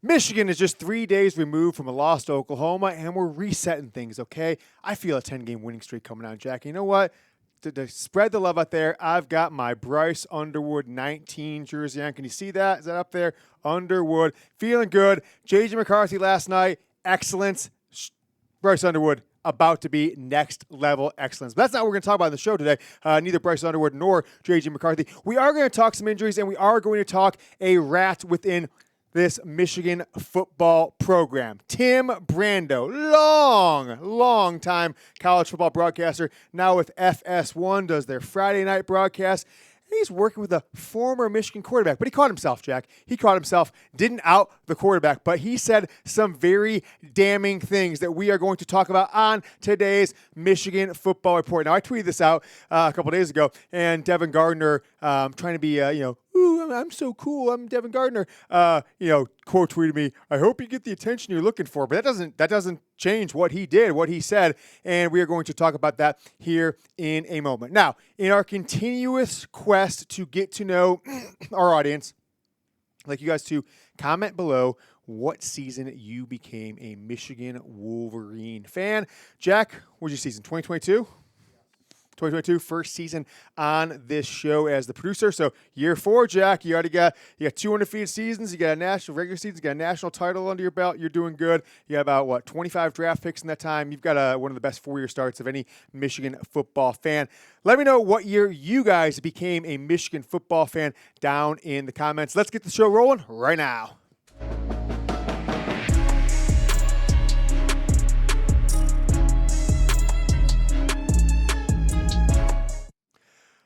Michigan is just 3 days removed from a loss to Oklahoma, and we're resetting things, okay? I feel a 10-game winning streak coming on, Jack. You know what? To spread the love out there, I've got my Bryce Underwood 19 jersey on. Can you see that? Is that up there? Underwood. Feeling good. J.J. McCarthy last night. Excellence. Bryce Underwood about to be next level excellence. But that's not what we're going to talk about in the show today. Neither Bryce Underwood nor J.J. McCarthy. We are going to talk some injuries, and we are going to talk a rat within this Michigan football program. Tim Brando, long time college football broadcaster, now with FS1, does their Friday night broadcast. And he's working with a former Michigan quarterback, but he caught himself, Jack. He caught himself, didn't out the quarterback, but he said some very damning things that we are going to talk about on today's Michigan Football Report. Now, I tweeted this out a couple days ago, and Devin Gardner, trying to be, ooh, I'm so cool, I'm Devin Gardner, quote tweeted me, I hope you get the attention you're looking for. But that doesn't change what he did, what he said, and we are going to talk about that here in a moment. Now, in our continuous quest to get to know our audience, I'd like you guys to comment below what season you became a Michigan Wolverine fan. Jack, what was your season, 2022? 2022, first season on this show as the producer. So year 4, Jack, you got 2 undefeated seasons. You got a national regular season. You got a national title under your belt. You're doing good. You got about 25 draft picks in that time. You've got one of the best 4-year starts of any Michigan football fan. Let me know what year you guys became a Michigan football fan down in the comments. Let's get the show rolling right now.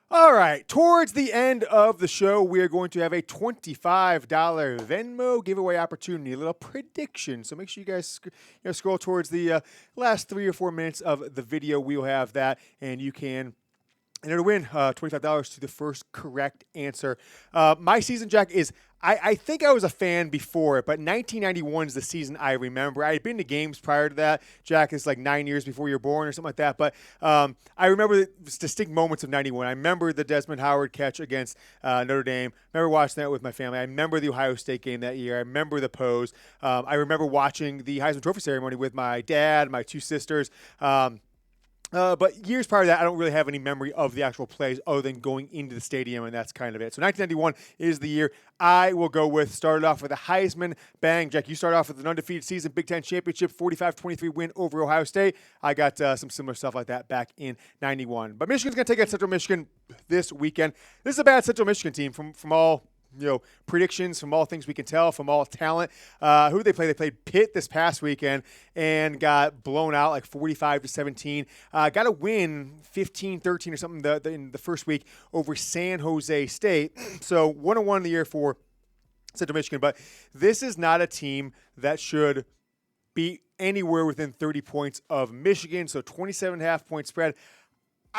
All right, towards the end of the show, we are going to have a $25 Venmo giveaway opportunity, a little prediction. So make sure you guys scroll towards the last 3 or 4 minutes of the video. We'll have that, and you can enter to win $25 to the first correct answer. My season, Jack, is I think I was a fan before it, but 1991 is the season I remember. I had been to games prior to that. Jack, it's like 9 years before you were born or something like that. But I remember the distinct moments of 91. I remember the Desmond Howard catch against Notre Dame. I remember watching that with my family. I remember the Ohio State game that year. I remember the pose. I remember watching the Heisman Trophy ceremony with my dad, my 2 sisters. But years prior to that, I don't really have any memory of the actual plays other than going into the stadium, and that's kind of it. So 1991 is the year I will go with. Started off with a Heisman bang. Jack, you started off with an undefeated season, Big Ten championship, 45-23 win over Ohio State. I got some similar stuff like that back in 91. But Michigan's going to take out Central Michigan this weekend. This is a bad Central Michigan team from all predictions, from all things we can tell, from all talent. Who did they play? They played Pitt this past weekend and got blown out like 45-17. Got a win 15-13 or something in the first week over San Jose State. So 1-1 in the year for Central Michigan. But this is not a team that should be anywhere within 30 points of Michigan. So 27.5 point spread.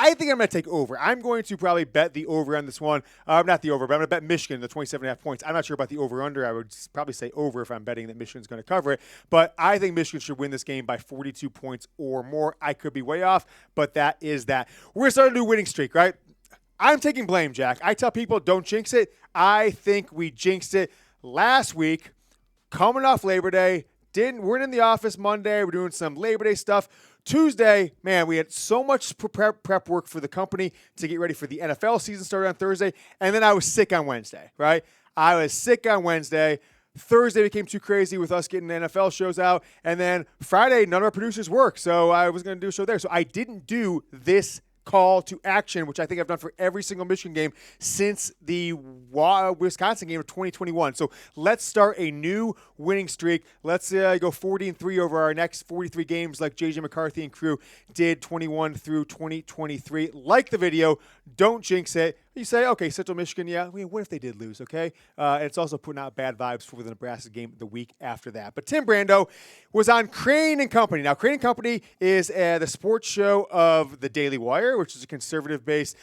I think I'm going to take over. I'm going to probably bet the over on this one. Not the over, but I'm going to bet Michigan, the 27.5 points. I'm not sure about the over-under. I would probably say over if I'm betting that Michigan's going to cover it. But I think Michigan should win this game by 42 points or more. I could be way off, but that is that. We're going to start a new winning streak, right? I'm taking blame, Jack. I tell people don't jinx it. I think we jinxed it last week, coming off Labor Day. We're in the office Monday. We're doing some Labor Day stuff. Tuesday, man, we had so much prep work for the company to get ready for the NFL season started on Thursday, and then I was sick on Wednesday, right? I was sick on Wednesday. Thursday became too crazy with us getting NFL shows out, and then Friday, none of our producers worked, so I was going to do a show there. So I didn't do this call to action, which I think I've done for every single Michigan game since the Wisconsin game of 2021. So let's start a new winning streak. Let's go 40-3 over our next 43 games like J.J. McCarthy and crew did 21 through 2023. Like the video. Don't jinx it. You say, okay, Central Michigan, yeah, what if they did lose, okay? It's also putting out bad vibes for the Nebraska game the week after that. But Tim Brando was on Crane & Company. Now, Crane & Company is the sports show of the Daily Wire, which is a conservative-based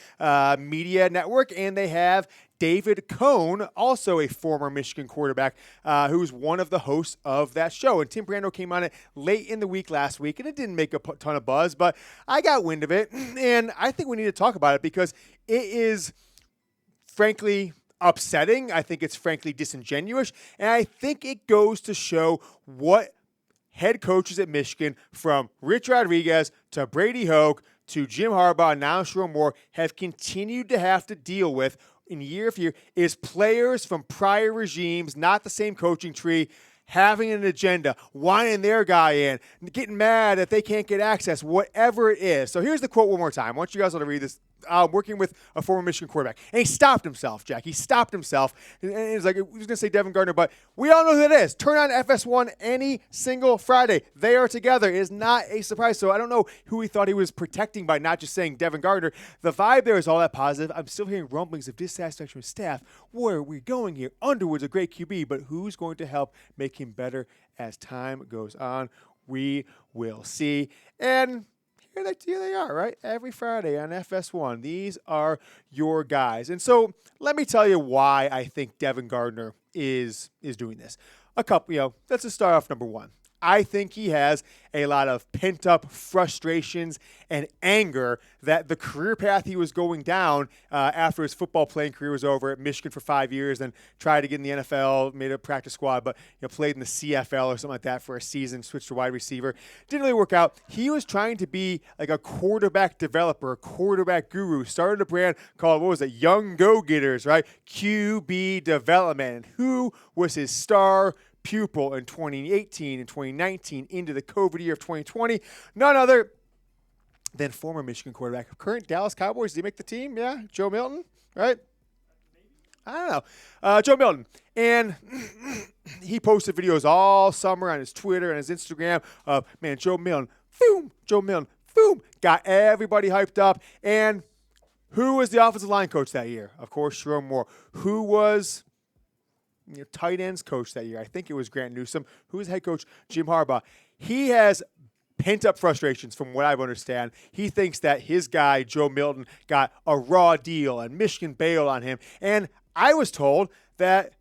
media network, and they have David Cohn, also a former Michigan quarterback, who's one of the hosts of that show. And Tim Brando came on it late in the week last week, and it didn't make a ton of buzz, but I got wind of it, and I think we need to talk about it because it is, frankly, upsetting. I think it's frankly disingenuous. And I think it goes to show what head coaches at Michigan, from Rich Rodriguez to Brady Hoke to Jim Harbaugh and now Sherrone Moore, have continued to have to deal with in year after year, is players from prior regimes, not the same coaching tree, having an agenda, wanting their guy in, getting mad that they can't get access, whatever it is. So here's the quote one more time. I want you guys all to read this. Working with a former Michigan quarterback. And he stopped himself, Jack. He stopped himself. And he's like, he was going to say Devin Gardner, but we all know who it is. Turn on FS1 any single Friday. They are together. It is not a surprise. So I don't know who he thought he was protecting by not just saying Devin Gardner. The vibe there is all that positive. I'm still hearing rumblings of dissatisfaction with staff. Where are we going here? Underwood's a great QB, but who's going to help make him better as time goes on? We will see. And here they are, right? Every Friday on FS1. These are your guys. And so let me tell you why I think Devin Gardner is doing this. A couple, let's just start off number one. I think he has a lot of pent-up frustrations and anger that the career path he was going down after his football playing career was over at Michigan for 5 years, then tried to get in the NFL, made a practice squad, but played in the CFL or something like that for a season, switched to wide receiver. Didn't really work out. He was trying to be like a quarterback developer, a quarterback guru. Started a brand called, Young Go-Getters, right? QB Development. And who was his star pupil in 2018 and 2019 into the COVID year of 2020? None other than former Michigan quarterback, current Dallas Cowboys. Did he make the team? Yeah, Joe Milton, right? I don't know. Joe Milton. And he posted videos all summer on his Twitter and his Instagram of, Joe Milton, boom, Joe Milton, boom, got everybody hyped up. And who was the offensive line coach that year? Of course, Sherrone Moore. Who was tight ends coach that year? I think it was Grant Newsome. Who was head coach? Jim Harbaugh. He has pent-up frustrations from what I understand. He thinks that his guy, Joe Milton, got a raw deal and Michigan bailed on him. And I was told that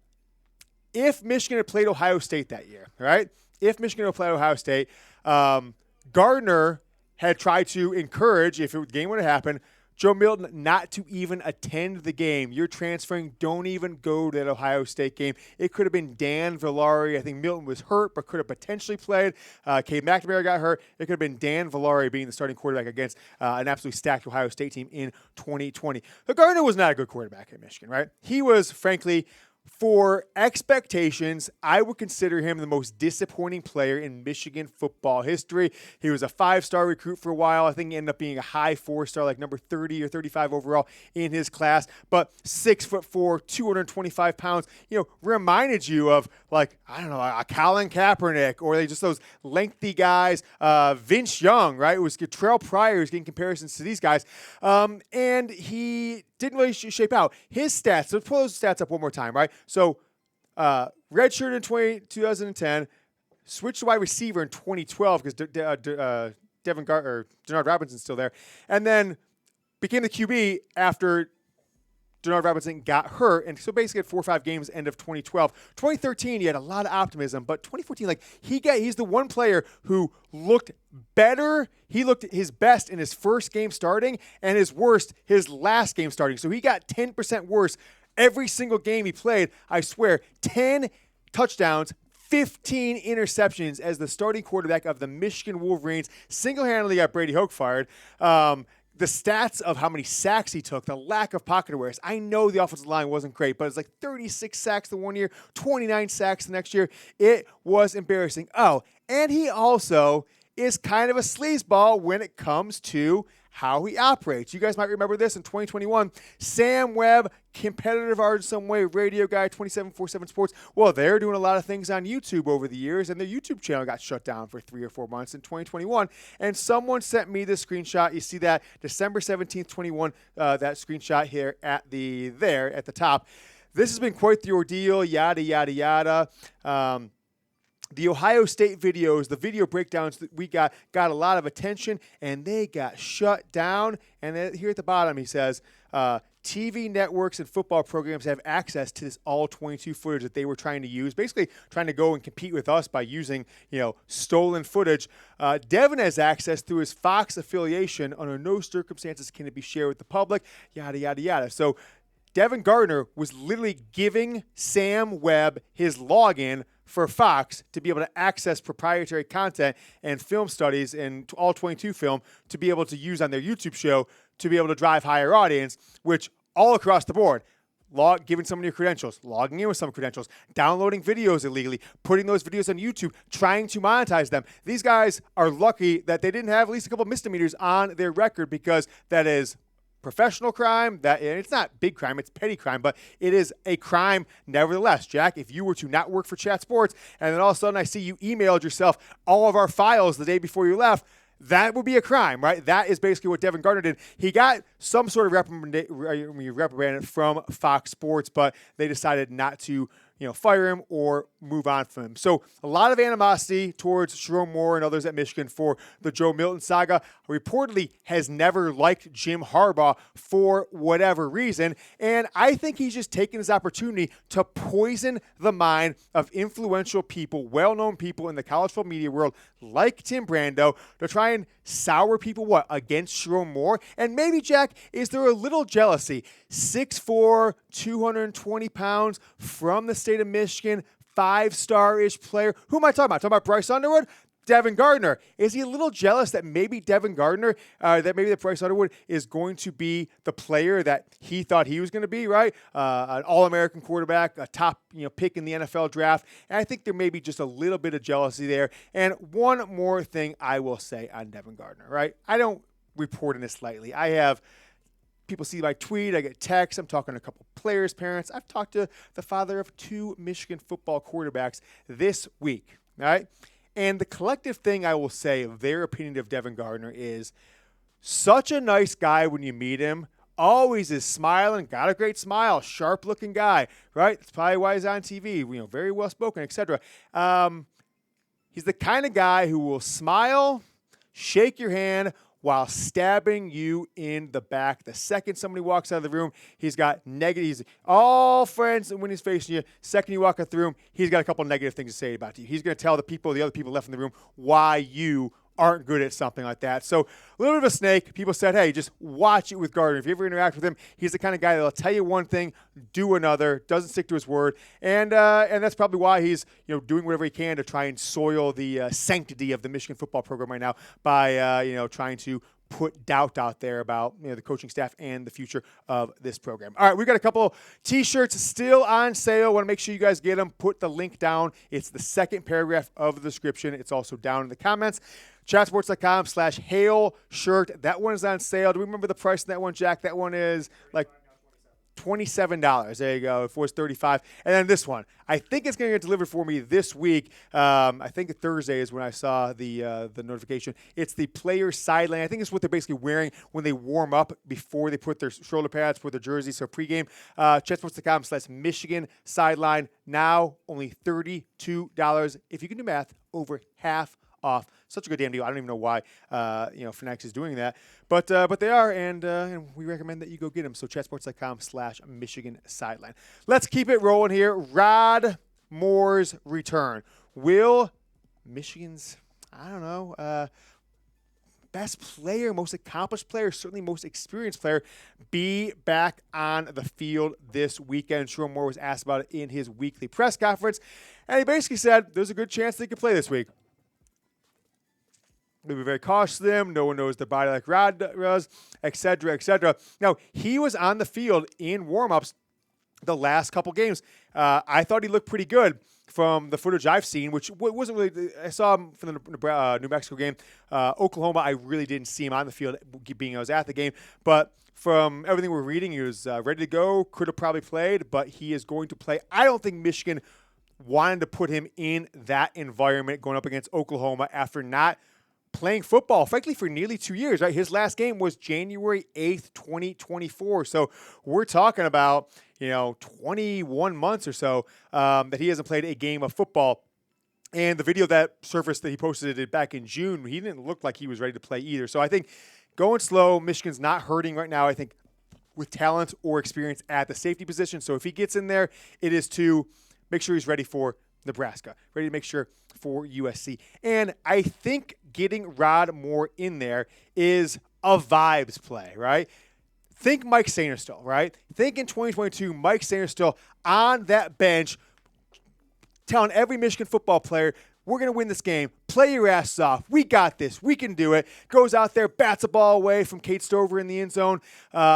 if Michigan had played Ohio State that year, right? If Michigan had played Ohio State, Gardner had tried to encourage, if the game would have happened, Joe Milton not to even attend the game. You're transferring. Don't even go to that Ohio State game. It could have been Dan Villari. I think Milton was hurt, but could have potentially played. Cade McNamara got hurt. It could have been Dan Villari being the starting quarterback against an absolutely stacked Ohio State team in 2020. But Gardner was not a good quarterback at Michigan, right? He was, frankly, for expectations, I would consider him the most disappointing player in Michigan football history. He was a 5-star recruit for a while. I think he ended up being a high 4-star, like number 30 or 35 overall in his class. But 6'4", 225 pounds, reminded you of a Colin Kaepernick, or just those lengthy guys. Vince Young, right? It was Terrell Pryor who's getting comparisons to these guys. And he didn't really shape out. His stats, let's pull those stats up one more time, right? So, redshirt in 2010, switched to wide receiver in 2012 because Devin Gardner or Denard Robinson's still there, and then became the QB after Denard Robinson got hurt, and so basically had 4 or 5 games end of 2012. 2013, he had a lot of optimism, but 2014, he's the one player who looked better. He looked his best in his first game starting, and his worst his last game starting. So he got 10% worse every single game he played. I swear, 10 touchdowns, 15 interceptions as the starting quarterback of the Michigan Wolverines. Single-handedly got Brady Hoke fired. The stats of how many sacks he took, the lack of pocket awareness. I know the offensive line wasn't great, but it's like 36 sacks the one year, 29 sacks the next year. It was embarrassing. Oh, and he also is kind of a sleazeball when it comes to how he operates. You guys might remember this in 2021. Sam Webb, competitive art in some way, radio guy, 27/47 Sports. Well, they're doing a lot of things on YouTube over the years, and their YouTube channel got shut down for 3 or 4 months in 2021. And someone sent me this screenshot. You see that December 17th, 21, that screenshot here at the top. This has been quite the ordeal, yada, yada, yada. The Ohio State videos, the video breakdowns that we got a lot of attention, and they got shut down. And then here at the bottom, he says, TV networks and football programs have access to this all 22 footage that they were trying to use, basically trying to go and compete with us by using, stolen footage. Devin has access through his Fox affiliation. Under no circumstances can it be shared with the public, yada, yada, yada. So Devin Gardner was literally giving Sam Webb his login for Fox to be able to access proprietary content and film studies and all 22 film to be able to use on their YouTube show to be able to drive higher audience, which all across the board, giving someone your credentials, logging in with some credentials, downloading videos illegally, putting those videos on YouTube, trying to monetize them. These guys are lucky that they didn't have at least a couple misdemeanors on their record, because that is professional crime. That, and it's not big crime, it's petty crime, but it is a crime nevertheless. Jack, if you were to not work for Chat Sports and then all of a sudden I see you emailed yourself all of our files the day before you left, that would be a crime, right? That is basically what Devin Gardner did. He got some sort of reprimand from Fox Sports, but they decided not to fire him or move on from him. So a lot of animosity towards Sherrone Moore and others at Michigan for the Joe Milton saga. Reportedly has never liked Jim Harbaugh for whatever reason. And I think he's just taking his opportunity to poison the mind of influential people, well-known people in the college football media world like Tim Brando, to try and sour people against Sherrone Moore. And maybe, Jack, is there a little jealousy? 6'4", 220 pounds, from the state of Michigan, 5-star-ish player. Who am I talking about? Talking about Bryce Underwood? Devin Gardner. Is he a little jealous that maybe Devin Gardner, that Bryce Underwood is going to be the player that he thought he was going to be, right? An All-American quarterback, a top pick in the NFL draft. And I think there may be just a little bit of jealousy there. And one more thing I will say on Devin Gardner, right? I don't report on this lightly. I have people see my tweet, I get texts, I'm talking to a couple players' parents. I've talked to the father of 2 Michigan football quarterbacks this week, all right? And the collective thing I will say of their opinion of Devin Gardner is such a nice guy when you meet him. Always is smiling, got a great smile, sharp-looking guy, right? That's probably why he's on TV, very well-spoken, etc. He's the kind of guy who will smile, shake your hand, while stabbing you in the back. The second somebody walks out of the room, he's got negative. He's all friends when he's facing you. Second you walk out the room, he's got a couple negative things to say about you. He's going to tell the other people left in the room, why you aren't good at something like that. So a little bit of a snake. People said, hey, just watch it with Gardner. If you ever interact with him, he's the kind of guy that'll tell you one thing, do another, doesn't stick to his word. And that's probably why he's doing whatever he can to try and soil the sanctity of the Michigan football program right now by trying to put doubt out there about the coaching staff and the future of this program. All right, we've got a couple T-shirts still on sale. Want to make sure you guys get them. Put the link down. It's the second paragraph of the description. It's also down in the comments. Chatsports.com/hail shirt. That one is on sale. Do we remember the price of that one, Jack? That one is like $27. There you go. It was $35. And then this one, I think it's going to get delivered for me this week. I think Thursday is when I saw the notification. It's the player sideline. I think it's what they're basically wearing when they warm up before they put their shoulder pads, put their jerseys. So pregame, chatsports.com/Michigan sideline. Now only $32. If you can do math, over half off. Such a good damn deal. I don't even know why Fanatics is doing that, but they are, and we recommend that you go get them. So chatsports.com/Michigan sideline. Let's keep it rolling here. Rod Moore's return. Will Michigan's best player, most accomplished player, certainly most experienced player, be back on the field this weekend? Sherrone Moore was asked about it in his weekly press conference, and he basically said there's a good chance they could play this week. They'll be very cautious of them. No one knows their body like Rod does, et cetera, et cetera. Now, he was on the field in warm-ups the last couple games. I thought he looked pretty good from the footage I've seen, which wasn't really – I saw him from the New Mexico game. Oklahoma, I really didn't see him on the field, being I was at the game. But from everything we're reading, he was ready to go, could have probably played, but he is going to play. I don't think Michigan wanted to put him in that environment going up against Oklahoma after not – playing football, frankly, for nearly 2 years, right? His last game was January 8th, 2024. So we're talking about, 21 months or so that he hasn't played a game of football. And the video that surfaced that he posted it back in June, he didn't look like he was ready to play either. So I think going slow, Michigan's not hurting right now, I think, with talent or experience at the safety position. So if he gets in there, it is to make sure he's ready for Nebraska, ready to make sure for USC. And I think getting Rod Moore in there is a vibes play, right? think Mike Sainristil, right? Think in 2022, Mike Sainristil on that bench telling every Michigan football player, we're going to win this game. Play your ass off. We got this. We can do it. Goes out there, bats a ball away from Kate Stover in the end zone,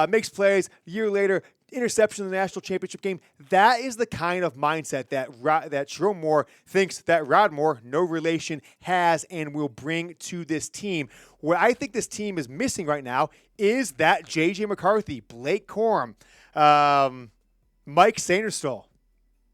makes plays. A year later, interception in the national championship game. That is the kind of mindset that Sherrone Moore thinks that Rod Moore, no relation, has and will bring to this team. What I think this team is missing right now is that J.J. McCarthy, Blake Corum, Mike Sainristil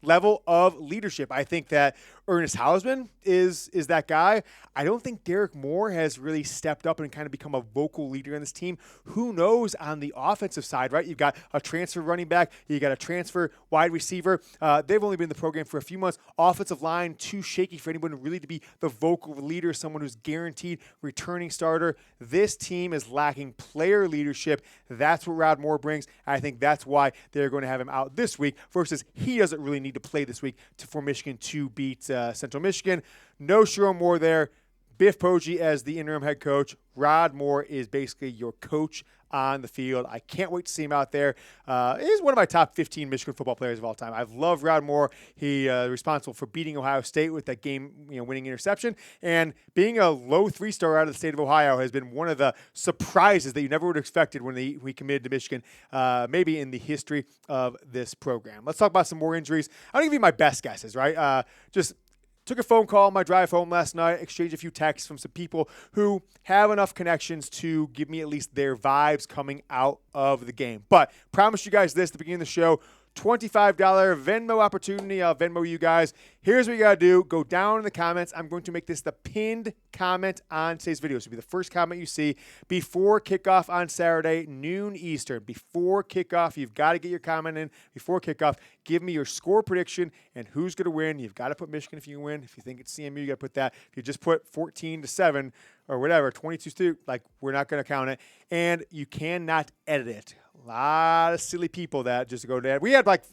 level of leadership. I think that Ernest Hausman is that guy. I don't think Derek Moore has really stepped up and kind of become a vocal leader in this team. Who knows on the offensive side, right? You've got a transfer running back. You got a transfer wide receiver. They've only been in the program for a few months. Offensive line, too shaky for anyone really to be the vocal leader, someone who's guaranteed returning starter. This team is lacking player leadership. That's what Rod Moore brings. I think that's why they're going to have him out this week versus he doesn't really need to play this week for Michigan to beat Central Michigan. No Sherrone Moore there. Biff Poggi as the interim head coach. Rod Moore is basically your coach on the field. I can't wait to see him out there. He's one of my top 15 Michigan football players of all time. I've loved Rod Moore. He responsible for beating Ohio State with that game, winning interception, and being a low 3-star out of the state of Ohio has been one of the surprises that you never would have expected when we committed to Michigan, maybe in the history of this program. Let's talk about some more injuries. I'm going to give you my best guesses, right? Just took a phone call on my drive home last night, exchanged a few texts from some people who have enough connections to give me at least their vibes coming out of the game. But promise you guys this at the beginning of the show, $25 Venmo opportunity. I'll Venmo you guys. Here's what you got to do. Go down in the comments. I'm going to make this the pinned comment on today's video. So it'll be the first comment you see before kickoff on Saturday, noon Eastern. Before kickoff, you've got to get your comment in before kickoff. Give me your score prediction and who's going to win. You've got to put Michigan if you win. If you think it's CMU, you got to put that. If you just put 14-7 or whatever, 22-2, we're not going to count it. And you cannot edit it. A lot of silly people that just go down. We had like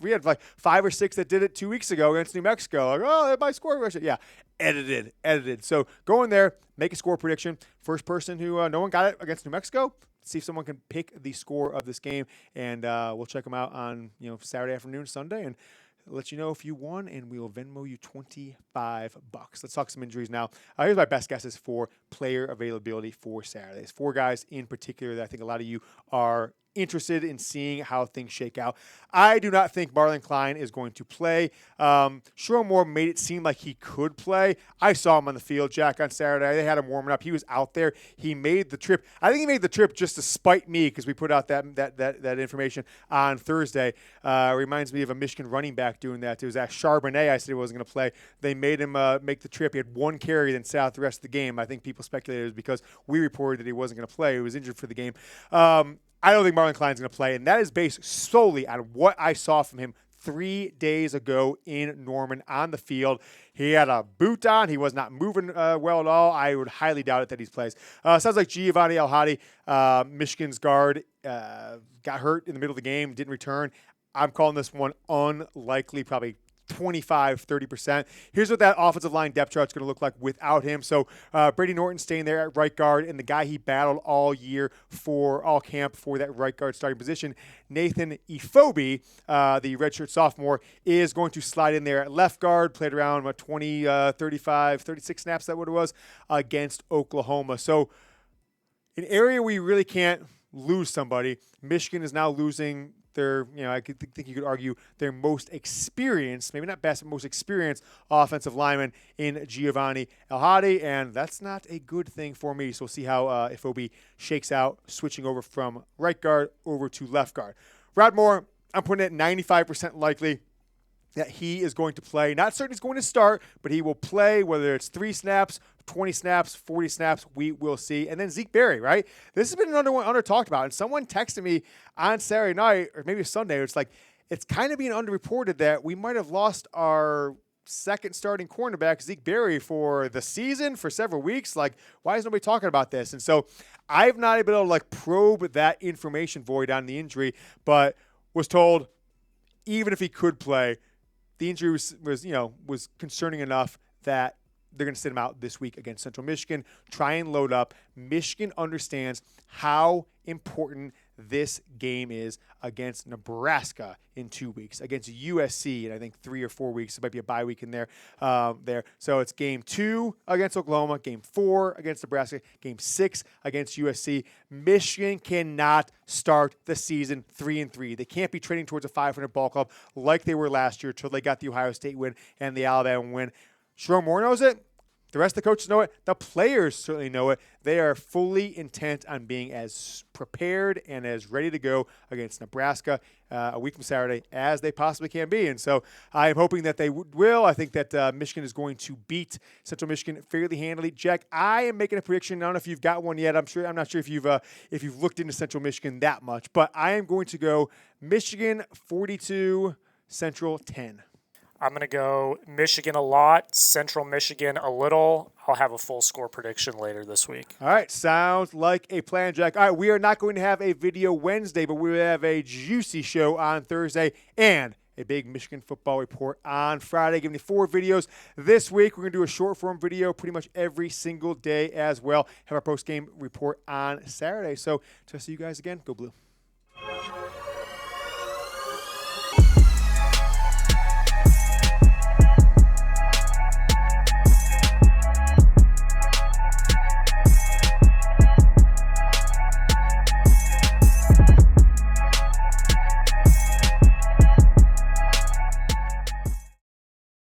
5 or 6 that did it 2 weeks ago against New Mexico. Oh, my score. Yeah, edited. So go in there, make a score prediction. First person who no one got it against New Mexico. See if someone can pick the score of this game, and we'll check them out on Saturday afternoon, Sunday, and let you know if you won, and we will Venmo you $25. Let's talk some injuries now. Here's my best guesses for player availability for Saturday. There's 4 guys in particular that I think a lot of you are interested in seeing how things shake out. I do not think Marlin Klein is going to play. Sherrone Moore made it seem like he could play. I saw him on the field, Jack, on Saturday. They had him warming up. He was out there. He made the trip. I think he made the trip just to spite me because we put out that information on Thursday. Reminds me of a Michigan running back doing that. It was Charbonnet. I said he wasn't going to play. They made him make the trip. He had 1 carry, then sat out the rest of the game. I think people speculated it was because we reported that he wasn't going to play. He was injured for the game. I don't think Marlin Klein's going to play, and that is based solely on what I saw from him 3 days ago in Norman on the field. He had a boot on. He was not moving well at all. I would highly doubt it that he plays. Sounds like Giovanni El-Hadi, Michigan's guard, got hurt in the middle of the game, didn't return. I'm calling this one unlikely, probably 25-30%. Here's what that offensive line depth chart's going to look like without him. So Brady Norton staying there at right guard, and the guy he battled all year for all camp for that right guard starting position, Nathan Efobi, the redshirt sophomore, is going to slide in there at left guard, played around 20, 35, 36 snaps, that what it was, against Oklahoma. So an area where you really can't lose somebody. Michigan is now losing their, I think you could argue their most experienced, maybe not best, but most experienced offensive lineman in Giovanni El-Hadi, and that's not a good thing for me. So we'll see how Efobi shakes out, switching over from right guard over to left guard. Rod Moore, I'm putting it 95% likely that he is going to play. Not certain he's going to start, but he will play, whether it's 3 snaps, 20 snaps, 40 snaps, we will see. And then Zeke Berry, right? This has been under talked about. And someone texted me on Saturday night, or maybe Sunday, it's kind of being underreported that we might have lost our second starting cornerback, Zeke Berry, for the season, for several weeks. Why is nobody talking about this? And so I've not been able to probe that information void on the injury, but was told even if he could play, the injury was concerning enough that they're going to sit him out this week against Central Michigan. Try and load up. Michigan understands how important this game is against Nebraska in 2 weeks, against USC in I think 3 or 4 weeks. It might be a bye week in there. So it's game 2 against Oklahoma, game 4 against Nebraska, game 6 against USC. Michigan cannot start the season 3-3. They can't be training towards a 500 ball club like they were last year until they got the Ohio State win and the Alabama win. Sherrone Moore knows it. The rest of the coaches know it. The players certainly know it. They are fully intent on being as prepared and as ready to go against Nebraska a week from Saturday as they possibly can be. And so I am hoping that they will. I think that Michigan is going to beat Central Michigan fairly handily. Jack, I am making a prediction. I don't know if you've got one yet. I'm not sure if you've looked into Central Michigan that much, but I am going to go Michigan 42, Central 10. I'm going to go Michigan a lot, Central Michigan a little. I'll have a full score prediction later this week. All right, sounds like a plan, Jack. All right, we are not going to have a video Wednesday, but we will have a juicy show on Thursday and a big Michigan football report on Friday. Giving you 4 videos this week. We're going to do a short-form video pretty much every single day as well. Have our post-game report on Saturday. So, to see you guys again, go Blue.